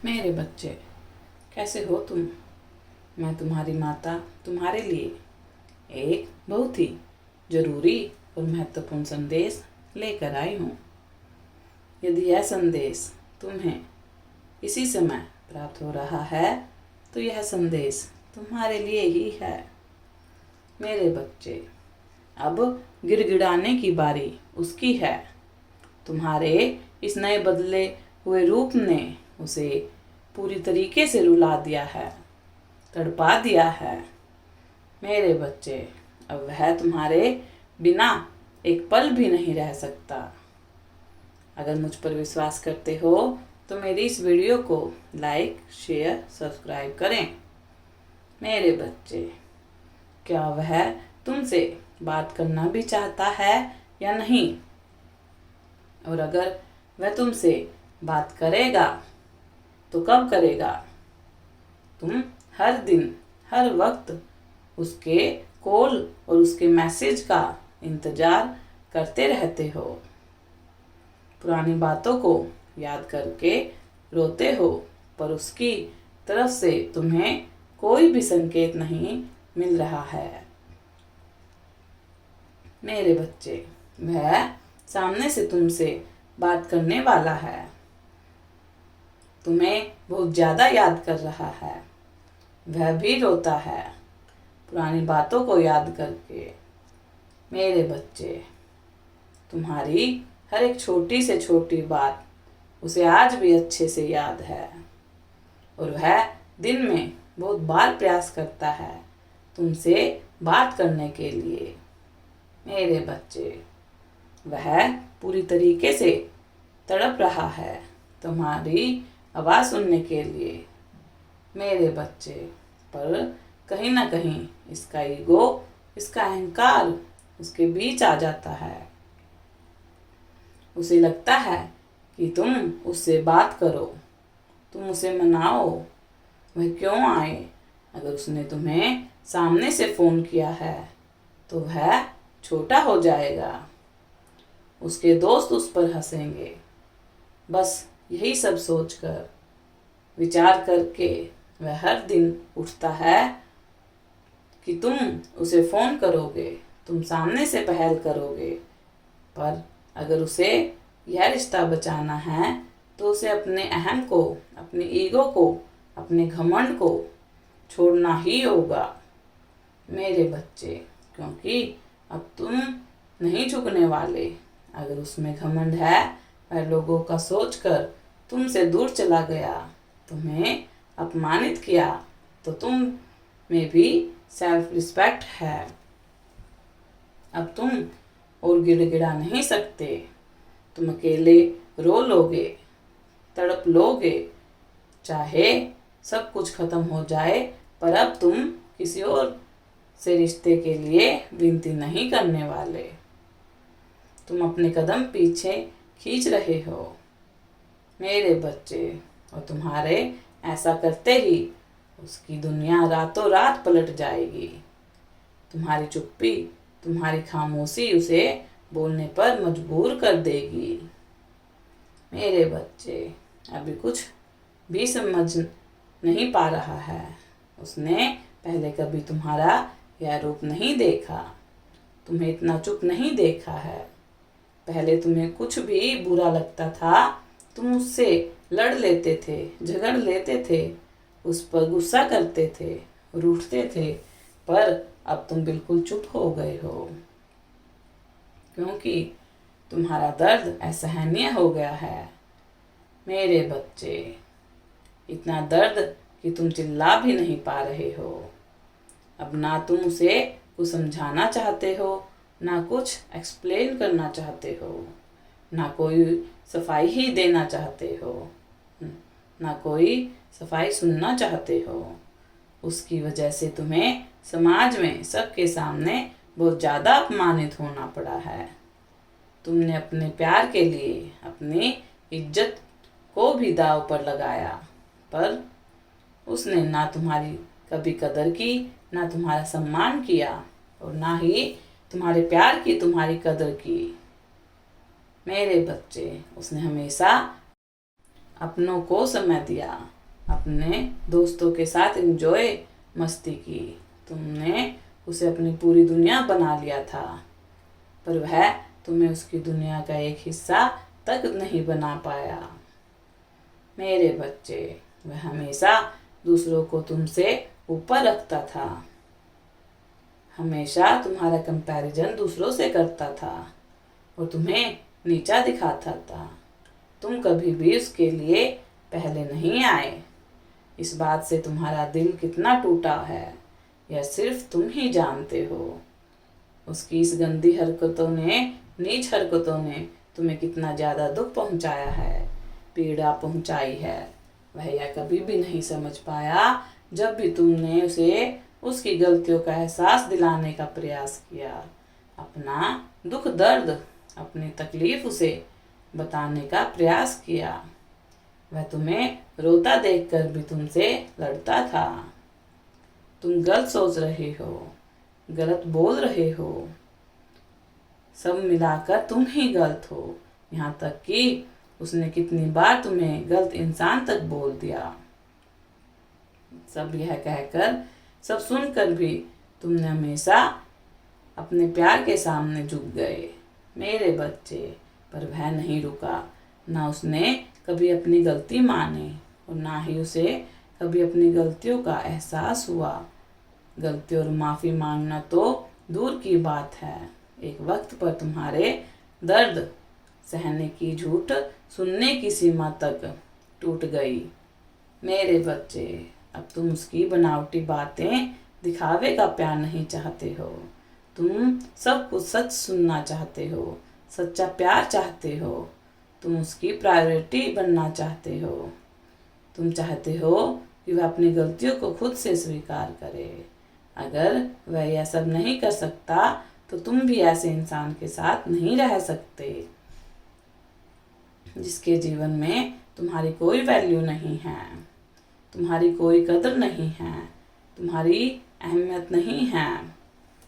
मेरे बच्चे, कैसे हो तुम। मैं तुम्हारी माता तुम्हारे लिए एक बहुत ही ज़रूरी और महत्वपूर्ण संदेश लेकर आई हूँ। यदि यह संदेश तुम्हें इसी समय प्राप्त हो रहा है तो यह संदेश तुम्हारे लिए ही है। मेरे बच्चे, अब गिड़गिड़ाने की बारी उसकी है। तुम्हारे इस नए बदले हुए रूप ने उसे पूरी तरीके से रुला दिया है, तड़पा दिया है। मेरे बच्चे, अब वह तुम्हारे बिना एक पल भी नहीं रह सकता। अगर मुझ पर विश्वास करते हो तो मेरी इस वीडियो को लाइक, शेयर, सब्सक्राइब करें। मेरे बच्चे, क्या वह तुमसे बात करना भी चाहता है या नहीं? और अगर वह तुमसे बात करेगा तो कब करेगा? तुम हर दिन हर वक्त उसके कॉल और उसके मैसेज का इंतज़ार करते रहते हो। पुरानी बातों को याद करके रोते हो, पर उसकी तरफ से तुम्हें कोई भी संकेत नहीं मिल रहा है। मेरे बच्चे, वह सामने से तुमसे बात करने वाला है, तुम्हें बहुत ज़्यादा याद कर रहा है। वह भी रोता है पुरानी बातों को याद करके। मेरे बच्चे, तुम्हारी हर एक छोटी से छोटी बात उसे आज भी अच्छे से याद है और वह दिन में बहुत बार प्रयास करता है तुमसे बात करने के लिए। मेरे बच्चे, वह पूरी तरीके से तड़प रहा है तुम्हारी आवाज़ सुनने के लिए। मेरे बच्चे, पर कहीं ना कहीं इसका ईगो, इसका अहंकार उसके बीच आ जाता है। उसे लगता है कि तुम उससे बात करो, तुम उसे मनाओ, वह क्यों आए। अगर उसने तुम्हें सामने से फ़ोन किया है तो वह छोटा हो जाएगा, उसके दोस्त उस पर हंसेंगे। बस यही सब सोचकर, विचार करके वह हर दिन उठता है कि तुम उसे फ़ोन करोगे, तुम सामने से पहल करोगे। पर अगर उसे यह रिश्ता बचाना है तो उसे अपने अहम को, अपने ईगो को, अपने घमंड को छोड़ना ही होगा। मेरे बच्चे, क्योंकि अब तुम नहीं झुकने वाले। अगर उसमें घमंड है, वह लोगों का सोचकर तुमसे दूर चला गया, तुम्हें अपमानित किया, तो तुम में भी सेल्फ रिस्पेक्ट है। अब तुम और गिड़गिड़ा नहीं सकते। तुम अकेले रो लोगे, तड़प लोगे, चाहे सब कुछ खत्म हो जाए, पर अब तुम किसी और से रिश्ते के लिए विनती नहीं करने वाले। तुम अपने कदम पीछे खींच रहे हो। मेरे बच्चे, और तुम्हारे ऐसा करते ही उसकी दुनिया रातों रात पलट जाएगी। तुम्हारी चुप्पी, तुम्हारी खामोशी उसे बोलने पर मजबूर कर देगी। मेरे बच्चे, अभी कुछ भी समझ नहीं पा रहा है। उसने पहले कभी तुम्हारा यह रूप नहीं देखा, तुम्हें इतना चुप नहीं देखा है। पहले तुम्हें कुछ भी बुरा लगता था, तुम उससे लड़ लेते थे, झगड़ लेते थे, उस पर गुस्सा करते थे, रूठते थे, पर अब तुम बिल्कुल चुप हो गए हो, क्योंकि तुम्हारा दर्द असहनीय हो गया है। मेरे बच्चे, इतना दर्द कि तुम चिल्ला भी नहीं पा रहे हो। अब ना तुम उसे कुछ समझाना चाहते हो, ना कुछ एक्सप्लेन करना चाहते हो, ना कोई सफाई ही देना चाहते हो, ना कोई सफाई सुनना चाहते हो। उसकी वजह से तुम्हें समाज में सबके सामने बहुत ज़्यादा अपमानित होना पड़ा है। तुमने अपने प्यार के लिए अपनी इज्जत को भी दांव पर लगाया, पर उसने ना तुम्हारी कभी कदर की, ना तुम्हारा सम्मान किया, और ना ही तुम्हारे प्यार की, तुम्हारी कदर की। मेरे बच्चे, उसने हमेशा अपनों को समय दिया, अपने दोस्तों के साथ एंजॉय मस्ती की। तुमने उसे अपनी पूरी दुनिया बना लिया था, पर वह तुम्हें उसकी दुनिया का एक हिस्सा तक नहीं बना पाया। मेरे बच्चे, वह हमेशा दूसरों को तुमसे ऊपर रखता था, हमेशा तुम्हारा कंपैरिजन दूसरों से करता था और तुम्हें नीचा दिखाता था। तुम कभी भी उसके लिए पहले नहीं आए। इस बात से तुम्हारा दिल कितना टूटा है यह सिर्फ तुम ही जानते हो। उसकी इस गंदी नीच हरकतों ने तुम्हें कितना ज़्यादा दुख पहुंचाया है, पीड़ा पहुंचाई है। वह यह कभी भी नहीं समझ पाया। जब भी तुमने उसे उसकी गलतियों का एहसास दिलाने का प्रयास किया, अपना दुख दर्द, अपनी तकलीफ उसे बताने का प्रयास किया, वह तुम्हें रोता देखकर भी तुमसे लड़ता था। तुम गलत सोच रहे हो, गलत बोल रहे हो, सब मिलाकर तुम ही गलत हो। यहाँ तक कि उसने कितनी बार तुम्हें गलत इंसान तक बोल दिया। सब यह कहकर, सब सुनकर भी तुमने हमेशा अपने प्यार के सामने झुक गए। मेरे बच्चे, पर वह नहीं रुका। ना उसने कभी अपनी गलती मानी और ना ही उसे कभी अपनी गलतियों का एहसास हुआ। गलती और माफ़ी मांगना तो दूर की बात है, एक वक्त पर तुम्हारे दर्द सहने की, झूठ सुनने की सीमा तक टूट गई। मेरे बच्चे, अब तुम उसकी बनावटी बातें, दिखावे का प्यार नहीं चाहते हो। तुम सब कुछ सच सुनना चाहते हो, सच्चा प्यार चाहते हो। तुम उसकी प्रायोरिटी बनना चाहते हो। तुम चाहते हो कि वह अपनी गलतियों को खुद से स्वीकार करे। अगर वह यह सब नहीं कर सकता तो तुम भी ऐसे इंसान के साथ नहीं रह सकते जिसके जीवन में तुम्हारी कोई वैल्यू नहीं है, तुम्हारी कोई कदर नहीं है, तुम्हारी अहमियत नहीं है।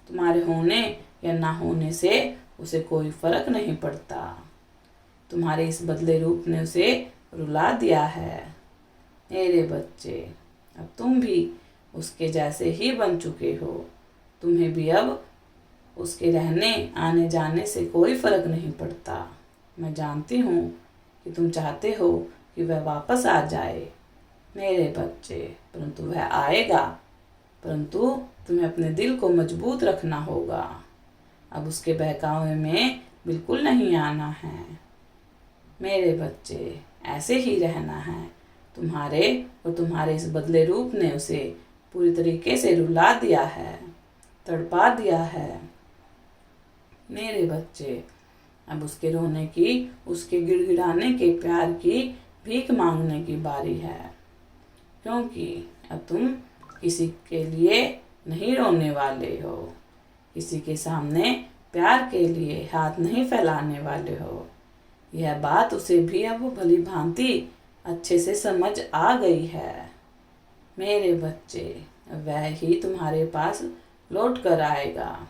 तुम्हारे होने या ना होने से उसे कोई फर्क नहीं पड़ता। तुम्हारे इस बदले रूप ने उसे रुला दिया है। मेरे बच्चे, अब तुम भी उसके जैसे ही बन चुके हो। तुम्हें भी अब उसके रहने आने जाने से कोई फर्क नहीं पड़ता। मैं जानती हूँ कि तुम चाहते हो कि वह वापस आ जाए मेरे बच्चे, परंतु वह आएगा, परंतु तुम्हें अपने दिल को मजबूत रखना होगा। अब उसके बहकावे में बिल्कुल नहीं आना है। मेरे बच्चे, ऐसे ही रहना है। तुम्हारे और तुम्हारे इस बदले रूप ने उसे पूरी तरीके से रुला दिया है, तड़पा दिया है। मेरे बच्चे, अब उसके रोने की, उसके गिड़गिड़ाने के, प्यार की भीख मांगने की बारी है। क्योंकि अब तुम किसी के लिए नहीं रोने वाले हो, किसी के सामने प्यार के लिए हाथ नहीं फैलाने वाले हो। यह बात उसे भी अब भली भांति अच्छे से समझ आ गई है। मेरे बच्चे, वह ही तुम्हारे पास लौट कर आएगा,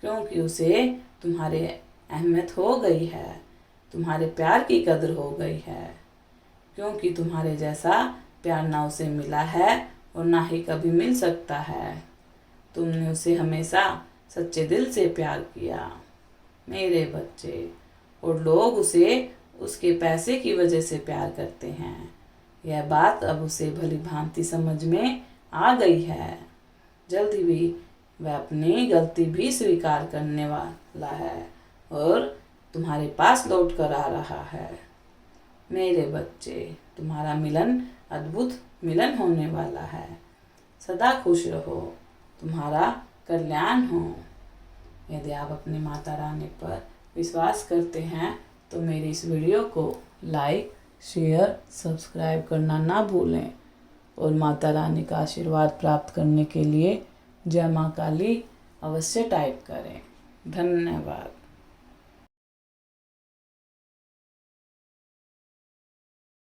क्योंकि उसे तुम्हारे अहमियत हो गई है, तुम्हारे प्यार की कदर हो गई है। क्योंकि तुम्हारे जैसा प्यार ना उसे मिला है और ना ही कभी मिल सकता है। तुमने उसे हमेशा सच्चे दिल से प्यार किया मेरे बच्चे, और लोग उसे उसके पैसे की वजह से प्यार करते हैं। यह बात अब उसे भली भांति समझ में आ गई है। जल्दी भी वह अपनी गलती भी स्वीकार करने वाला है और तुम्हारे पास लौट कर आ रहा है। मेरे बच्चे, तुम्हारा मिलन अद्भुत मिलन होने वाला है। सदा खुश रहो, तुम्हारा कल्याण हो। यदि आप अपनी माता रानी पर विश्वास करते हैं तो मेरी इस वीडियो को लाइक, शेयर, सब्सक्राइब करना ना भूलें और माता रानी का आशीर्वाद प्राप्त करने के लिए जय माँ काली अवश्य टाइप करें। धन्यवाद।